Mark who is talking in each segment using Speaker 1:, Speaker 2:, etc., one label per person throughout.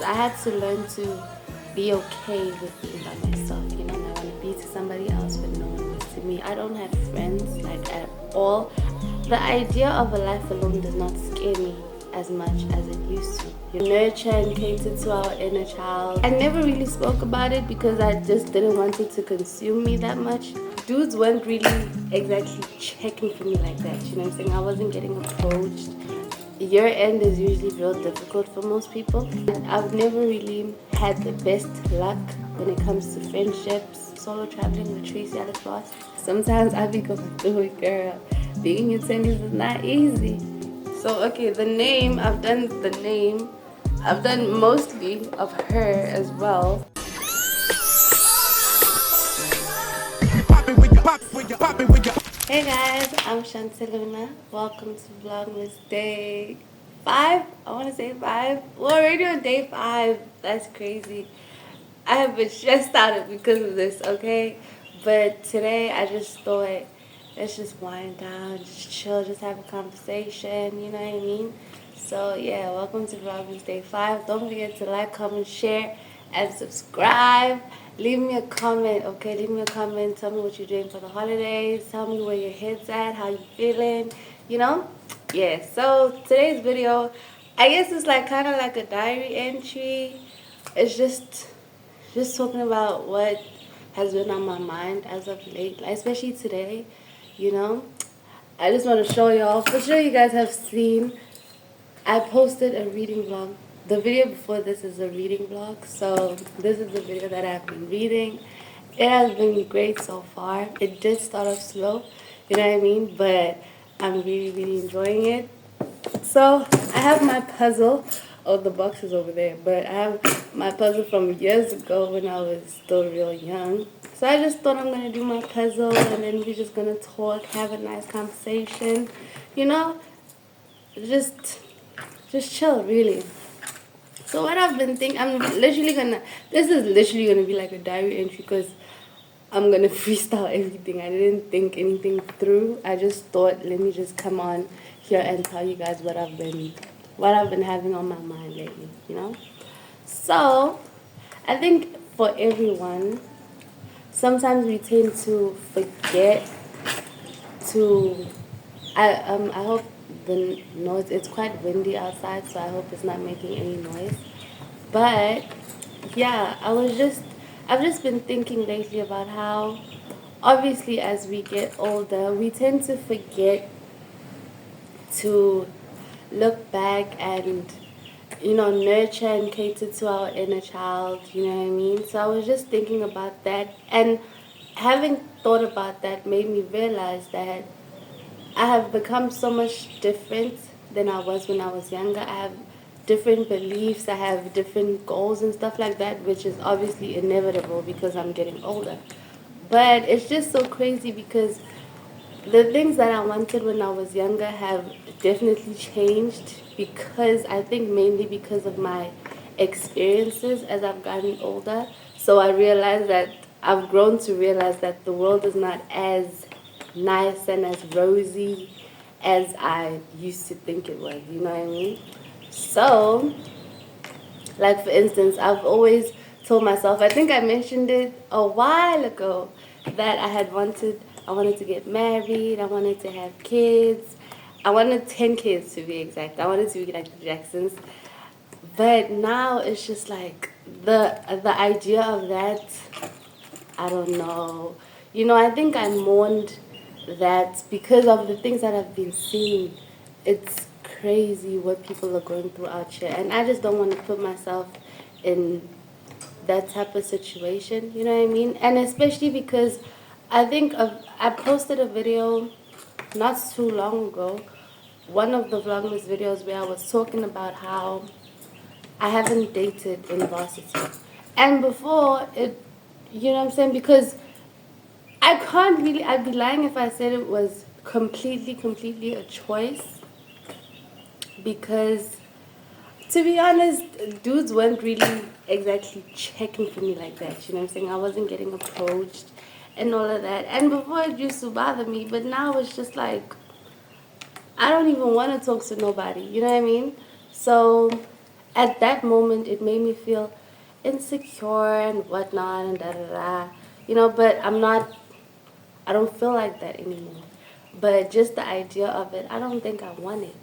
Speaker 1: I had to learn to be okay with being by myself. You know, I want to be to somebody else, but no one was to me. I don't have friends, like, at all. The idea of a life alone does not scare me as much as it used to. You nurture and cater to our inner child. I never really spoke about it because I just didn't want it to consume me that much. Dudes weren't really exactly checking for me like that, you know what I'm saying? I wasn't getting approached. Year end is usually real difficult for most people. I've never really had the best luck when it comes to friendships, solo traveling with Tracy at the boss. Sometimes I be going through it, girl. Being in your 20s is not easy. So, okay, the name, I've done the name. I've done mostly of her as well. Hey guys, I'm Shantèluna. Welcome to Vlogmas Day 5. I want to say 5. We're already on day 5. That's crazy. I have been stressed out because of this, okay? But today I just thought, let's just wind down, just chill, just have a conversation, you know what I mean? So yeah, welcome to Vlogmas Day 5. Don't forget to like, comment, share, and subscribe. Leave me a comment, okay? Leave me a comment. Tell me what you're doing for the holidays. Tell me where your head's at, how you feeling, you know? Yeah, so today's video, I guess it's like kind of like a diary entry. It's just talking about what has been on my mind as of late, like especially today, you know. I just want to show y'all, for sure you guys have seen, I posted a reading vlog. The video before this is a reading vlog, so this is the video that I've been reading. It has been great so far. It did start off slow, you know what I mean, but I'm really enjoying it. So I have my puzzle. Oh, the box is over there, but I have my puzzle from years ago when I was still real young. So I just thought I'm gonna do my puzzle and then we're just gonna talk, have a nice conversation, you know, just chill, really. So what I've been thinking, this is literally gonna be like a diary entry because I'm gonna freestyle everything. I didn't think anything through. I just thought, let me just come on here and tell you guys what I've been having on my mind lately, you know? So I think for everyone, sometimes we tend to forget to I hope the noise, it's quite windy outside, so I hope it's not making any noise. But yeah, I've just been thinking lately about how obviously as we get older, we tend to forget to look back and, you know, nurture and cater to our inner child, you know what I mean? So I was just thinking about that, and having thought about that made me realize that I have become so much different than I was when I was younger. I have different beliefs, I have different goals and stuff like that, which is obviously inevitable because I'm getting older. But it's just so crazy because the things that I wanted when I was younger have definitely changed because I think mainly because of my experiences as I've gotten older. So I realized that I've grown to realize that the world is not as nice and as rosy as I used to think it was, you know what I mean? So, like for instance, I've always told myself, I think I mentioned it a while ago, that I wanted to get married, I wanted to have kids. I wanted 10 kids to be exact. I wanted to be like the Jacksons. But now it's just like the idea of that, I don't know. You know, I think I mourned that because of the things that I've been seeing. It's crazy what people are going through out here. And I just don't want to put myself in that type of situation, you know what I mean? And especially because I posted a video not too long ago, one of the Vlogmas videos where I was talking about how I haven't dated in varsity. And before it, you know what I'm saying? Because I can't really, I'd be lying if I said it was completely a choice. Because, to be honest, dudes weren't really exactly checking for me like that. You know what I'm saying? I wasn't getting approached and all of that. And before it used to bother me, but now it's just like, I don't even want to talk to nobody. You know what I mean? So at that moment it made me feel insecure and whatnot and da da da, but I don't feel like that anymore. But just the idea of it, I don't think I want it.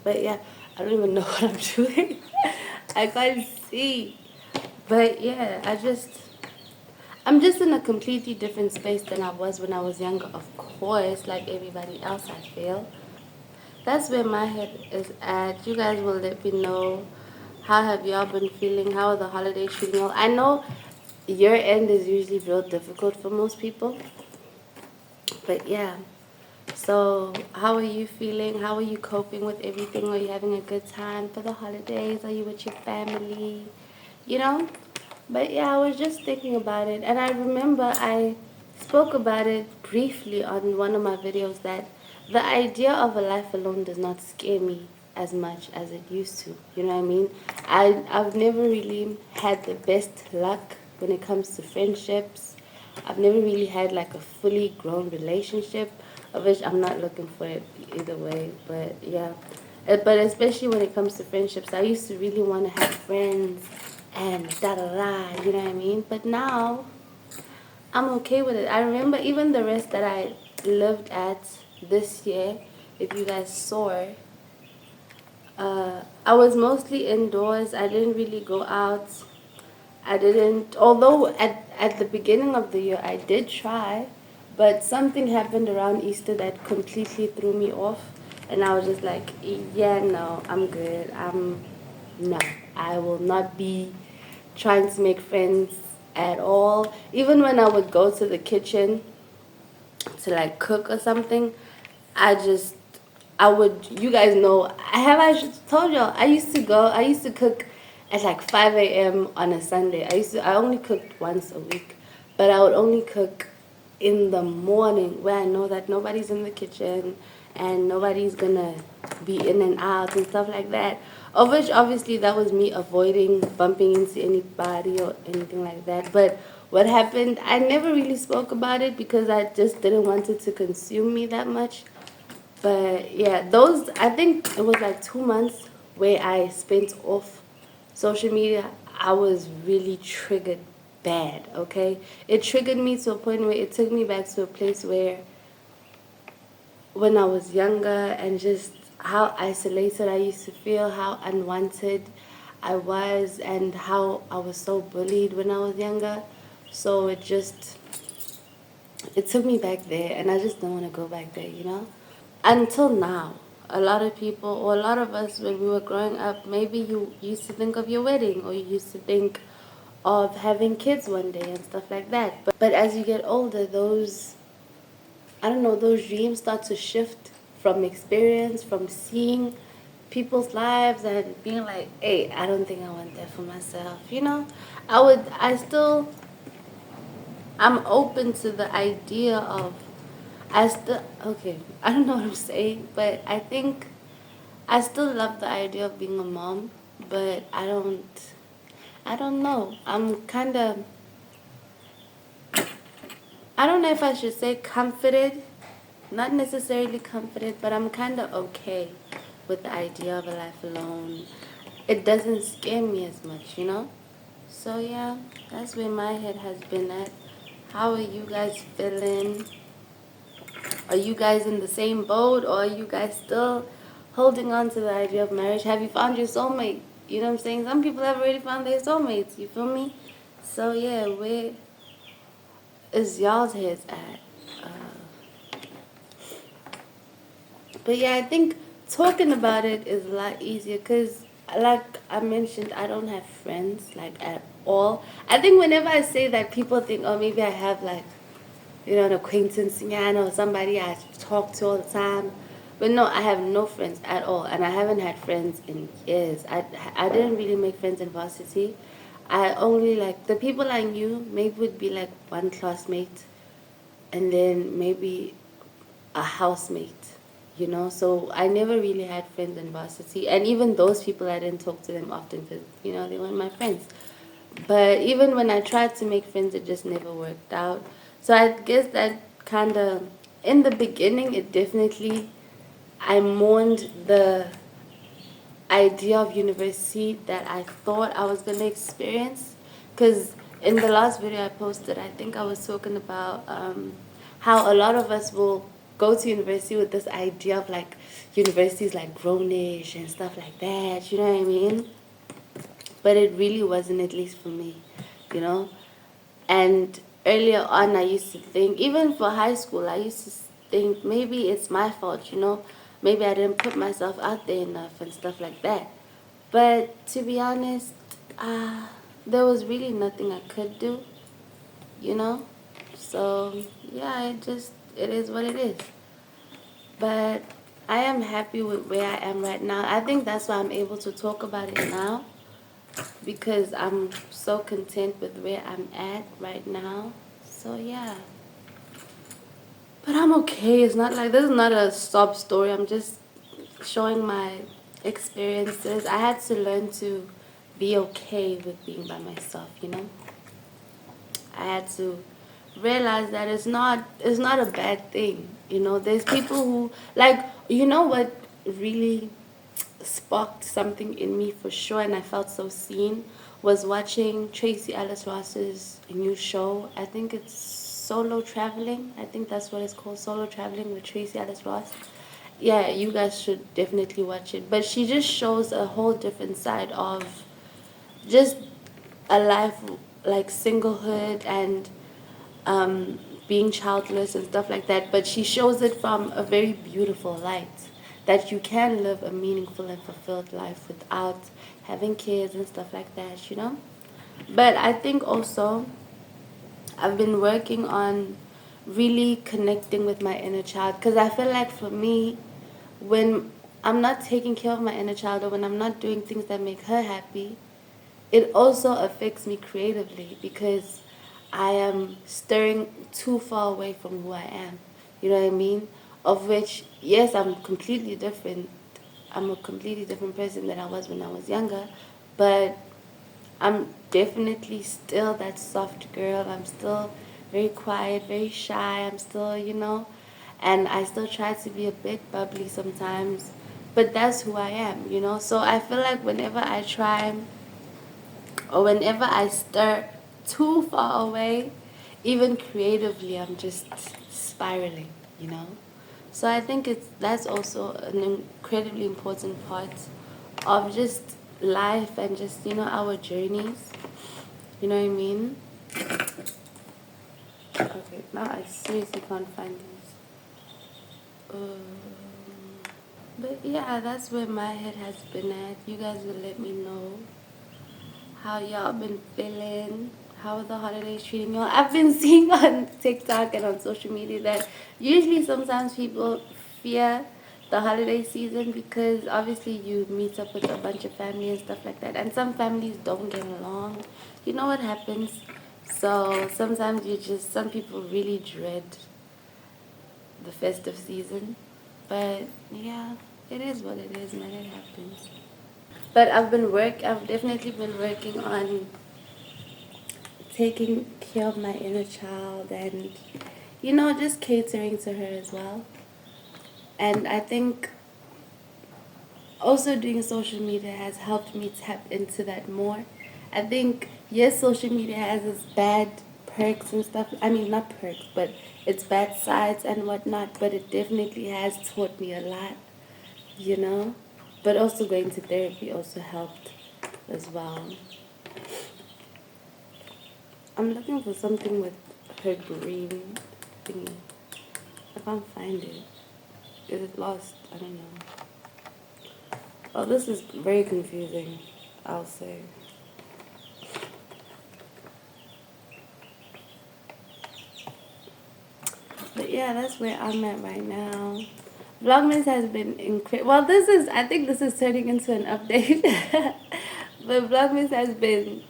Speaker 1: But yeah, I don't even know what I'm doing. I can't see. But yeah, I'm just in a completely different space than I was when I was younger, of course, like everybody else, I feel. That's where my head is at. You guys will let me know, how have y'all been feeling? How are the holidays treating you? I know year end is usually real difficult for most people, but yeah. So, how are you feeling? How are you coping with everything? Are you having a good time for the holidays? Are you with your family? You know? But yeah, I was just thinking about it, and I remember I spoke about it briefly on one of my videos that the idea of a life alone does not scare me as much as it used to. You know what I mean? I've never really had the best luck when it comes to friendships. I've never really had like a fully grown relationship, of which I'm not looking for it either way. But yeah, but especially when it comes to friendships, I used to really want to have friends and da da da. You know what I mean? But now I'm okay with it. I remember even the rest that I lived at this year. If you guys saw, I was mostly indoors. I didn't really go out. I didn't, although at the beginning of the year I did try, but something happened around Easter that completely threw me off. And I was just like, yeah, no, I'm good. No, I will not be trying to make friends at all. Even when I would go to the kitchen to like cook or something, I just I would, you guys know, I told y'all I used to cook at like 5 a.m. on a Sunday. I only cooked once a week, but I would only cook in the morning where I know that nobody's in the kitchen and nobody's gonna be in and out and stuff like that. Of which obviously that was me avoiding bumping into anybody or anything like that. But what happened, I never really spoke about it because I just didn't want it to consume me that much. But yeah, I think it was like 2 months where I spent off social media. I was really triggered bad, okay? It triggered me to a point where it took me back to a place where when I was younger and just how isolated I used to feel, how unwanted I was, and how I was so bullied when I was younger. So it took me back there, and I just don't want to go back there. Until now, a lot of people, or a lot of us, when we were growing up, maybe you used to think of your wedding, or you used to think of having kids one day and stuff like that. But as you get older, I don't know, those dreams start to shift from experience, from seeing people's lives and being like, hey, I don't think I want that for myself. I still, I'm open to the idea of, okay, I don't know what I'm saying, but I think I still love the idea of being a mom, but I don't know. I don't know if I should say comforted, not necessarily comforted, but I'm kind of okay with the idea of a life alone. It doesn't scare me as much. So yeah, that's where my head has been at. How are you guys feeling? Are you guys in the same boat, or are you guys still holding on to the idea of marriage? Have you found your soulmate? You know what I'm saying? Some people have already found their soulmates. You feel me? So yeah, where is y'all's heads at? But yeah, I think talking about it is a lot easier because, like I mentioned, I don't have friends like at all. I think whenever I say that, people think, oh, maybe I have like an acquaintance, or somebody I talk to all the time. But no, I have no friends at all, and I haven't had friends in years. I didn't really make friends in varsity. I only, like, the people I knew maybe would be like one classmate, and then maybe a housemate. So I never really had friends in varsity, and even those people I didn't talk to them often because they weren't my friends. But even when I tried to make friends, it just never worked out. So I guess that kind of, in the beginning, it definitely, I mourned the idea of university that I thought I was going to experience. Because in the last video I posted, I think I was talking about how a lot of us will go to university with this idea of like universities like grownish and stuff like that, you know what I mean? But it really wasn't, at least for me, you know? And earlier on, I used to think, even for high school, I used to think maybe it's my fault, you know? Maybe I didn't put myself out there enough and stuff like that. But to be honest, there was really nothing I could do, you know? So, yeah, it is what it is. But I am happy with where I am right now. I think that's why I'm able to talk about it now, because I'm so content with where I'm at right now. So yeah, but I'm okay. It's not like, this is not a sob story. I'm just showing my experiences. I had to learn to be okay with being by myself, you know. I had to realize that it's not a bad thing, you know. There's people who, like, you know what really sparked something in me for sure, and I felt so seen, was watching Tracy Ellis Ross's new show. I think it's Solo Traveling. I think that's what it's called, Solo Traveling with Tracy Ellis Ross. Yeah, you guys should definitely watch it. But she just shows a whole different side of just a life like singlehood and being childless and stuff like that. But she shows it from a very beautiful light, that you can live a meaningful and fulfilled life without having kids and stuff like that, you know. But I think also I've been working on really connecting with my inner child, because I feel like for me, when I'm not taking care of my inner child, or when I'm not doing things that make her happy, it also affects me creatively, because I am stirring too far away from who I am. You know what I mean? Of which, yes, I'm completely different. I'm a completely different person than I was when I was younger, but I'm definitely still that soft girl. I'm still very quiet, very shy. I'm still, you know, and I still try to be a bit bubbly sometimes. But that's who I am, you know. So I feel like whenever I try, or whenever I stir too far away, even creatively, I'm just spiraling, you know. So I think that's also an incredibly important part of just life and just, you know, our journeys. You know what I mean? Okay, now I seriously can't find these. But yeah, that's where my head has been at. You guys will let me know how y'all been feeling. How are the holidays treating y'all? I've been seeing on TikTok and on social media that usually sometimes people fear the holiday season, because obviously you meet up with a bunch of family and stuff like that, and some families don't get along. You know what happens? So sometimes some people really dread the festive season. But yeah, it is what it is, man. It happens. But I've definitely been working on taking care of my inner child, and, you know, just catering to her as well. And I think also doing social media has helped me tap into that more. I think, yes, social media has its bad perks and stuff. I mean, not perks, but its bad sides and whatnot. But it definitely has taught me a lot, you know. But also going to therapy also helped as well. I'm looking for something with her green thingy. I can't find it. Is it lost? I don't know. Oh, this is very confusing, I'll say. But yeah, that's where I'm at right now. Vlogmas has been incredible. Well, I think this is turning into an update. But Vlogmas has been,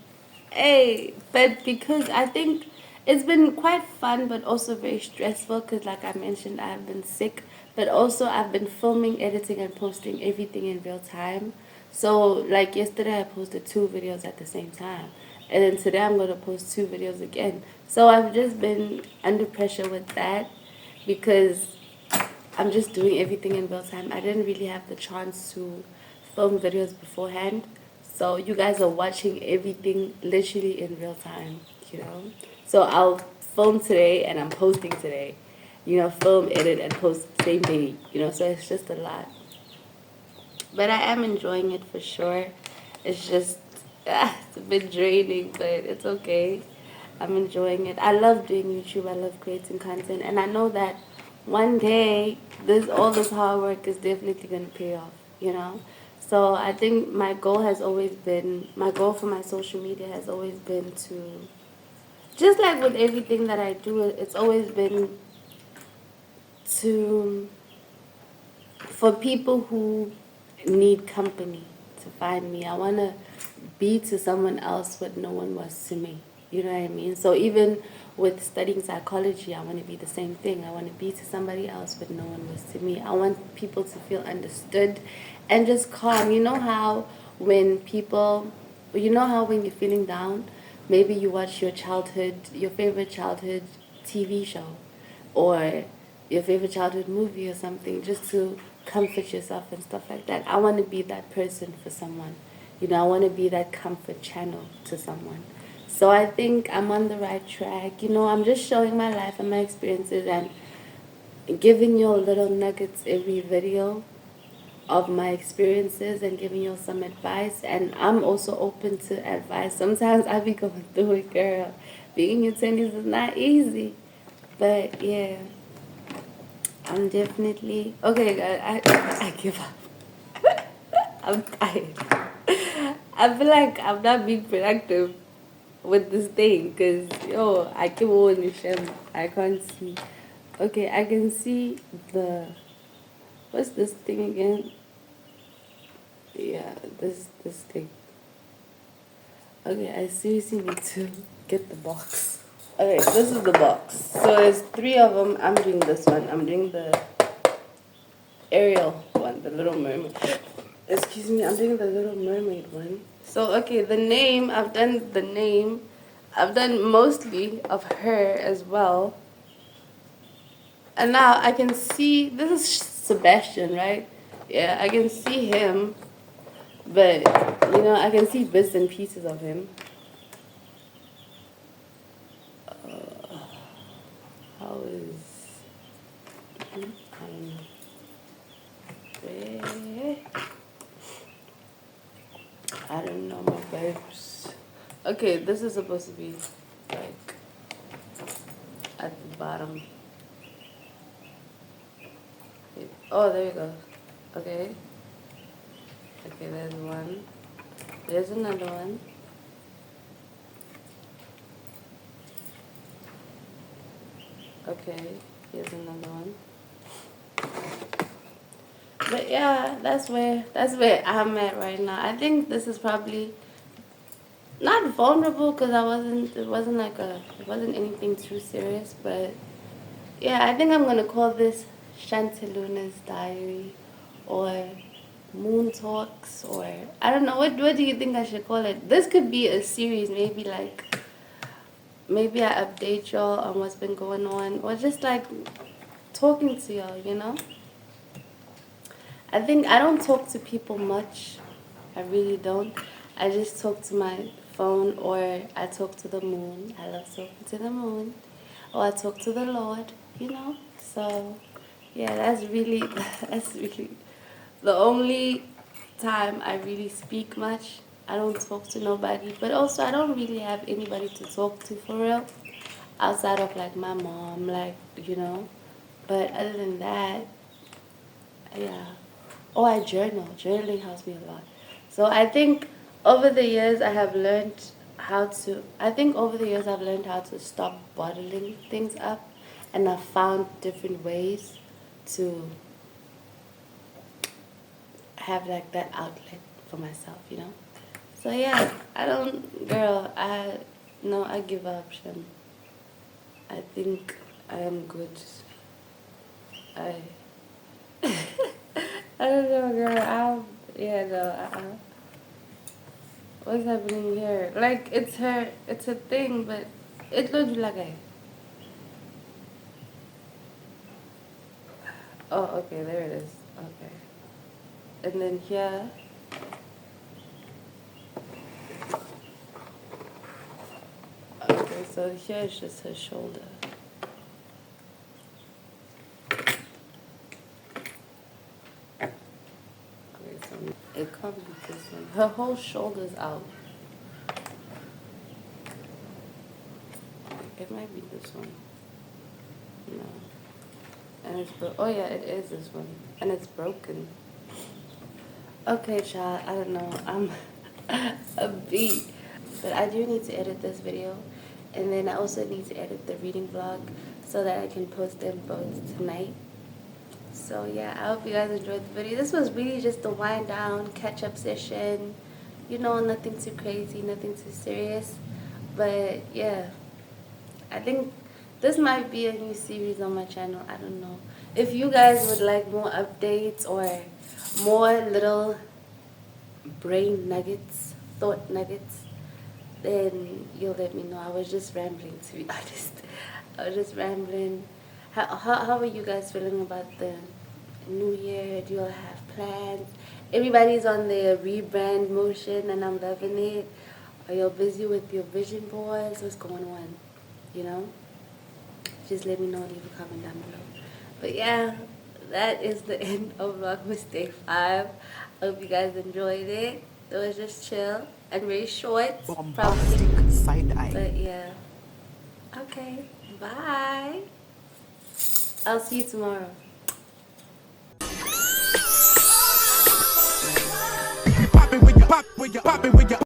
Speaker 1: hey, but because I think it's been quite fun, but also very stressful, because like I mentioned, I've been sick, but also I've been filming, editing, and posting everything in real time. So like yesterday I posted 2 videos at the same time, and then today I'm going to post 2 videos again. So I've just been under pressure with that, because I'm just doing everything in real time. I didn't really have the chance to film videos beforehand. So you guys are watching everything literally in real time, you know? So I'll film today and I'm posting today. You know, film, edit, and post same day, you know, so it's just a lot. But I am enjoying it for sure. It's just, it's a bit draining, but it's okay. I'm enjoying it. I love doing YouTube. I love creating content. And I know that one day, all this hard work is definitely going to pay off, you know? So I think my goal has always been, my goal for my social media has always been to, just like with everything that I do, it's always been to, for people who need company to find me. I want to be to someone else what no one was to me. You know what I mean? So even with studying psychology, I want to be the same thing. I want to be to somebody else what no one was to me. I want people to feel understood and just calm. You know how when people, you know how when you're feeling down, maybe you watch your favorite childhood TV show, or your favorite childhood movie or something, just to comfort yourself and stuff like that. I want to be that person for someone. You know, I want to be that comfort channel to someone. So I think I'm on the right track. You know, I'm just showing my life and my experiences and giving you little nuggets every video of my experiences and giving you some advice. And I'm also open to advice. Sometimes I be going through it, girl. Being in your 20s is not easy. But yeah, I'm definitely okay. I give up. I'm tired. I feel like I'm not being productive with this thing because yo, I keep on the shem. I can't see. Okay, I can see the what's this thing again? Yeah, this thing. Okay, I seriously need to get the box. Okay, this is the box. So there's three of them. I'm doing this one. I'm doing the Ariel one, the Little Mermaid. Excuse me, I'm doing the Little Mermaid one. So, okay, the name, I've done the name. I've done mostly of her as well. And now I can see, this is Sebastian, right? Yeah, I can see him, but, you know, I can see bits and pieces of him. How is, I don't know. I don't know, my babes. Okay, this is supposed to be, like, at the bottom. Oh, there you go. Okay. Okay, there's one. There's another one. Okay, here's another one. But yeah, that's where I'm at right now. I think this is probably not vulnerable because it wasn't anything too serious, but yeah, I think I'm gonna call this Shantèluna'S diary, or Moon Talks, or I don't know. What do you think I should call it? This could be a series, maybe I update y'all on what's been going on, or just like talking to y'all, you know? I think I don't talk to people much. I really don't. I just talk to my phone, or I talk to the moon. I love talking to the moon. Or I talk to the Lord, you know? So, yeah, that's really the only time I really speak much. I don't talk to nobody, but also I don't really have anybody to talk to for real, outside of like my mom, like, you know. But other than that, yeah. Oh, I journal. Journaling helps me a lot. So I think over the years I've learned how to stop bottling things up, and I've found different ways to have like that outlet for myself, you know? So yeah, no, I give up, Shem. I think I am good. I, I don't know, girl. Yeah, no, what's happening here? Like, it's a thing, but it looks like a. Oh, okay, there it is. Okay. And then here, Okay, so here is just her shoulder. Okay, so it can't be this one. Her whole shoulder's out. It might be this one. No. And it's oh yeah, it is this one. And it's broken. Okay, child, I don't know. I'm a beat. But I do need to edit this video. And then I also need to edit the reading vlog so that I can post them both tonight. So yeah, I hope you guys enjoyed the video. This was really just a wind down, catch up session. You know, nothing too crazy, nothing too serious. But yeah, I think this might be a new series on my channel. I don't know. If you guys would like more updates or more little brain nuggets, thought nuggets, then you'll let me know. I was just rambling, to be honest. I was just rambling. How are you guys feeling about the new year? Do you all have plans? Everybody's on their rebrand motion and I'm loving it. Are you busy with your vision boards? What's going on? You know? Just let me know. Leave a comment down below. But yeah, that is the end of Vlogmas Day 5. I hope you guys enjoyed it. It was just chill and very short. Probably.
Speaker 2: Side eye.
Speaker 1: But yeah. Okay. Bye. I'll see you tomorrow.
Speaker 2: Poppin' with your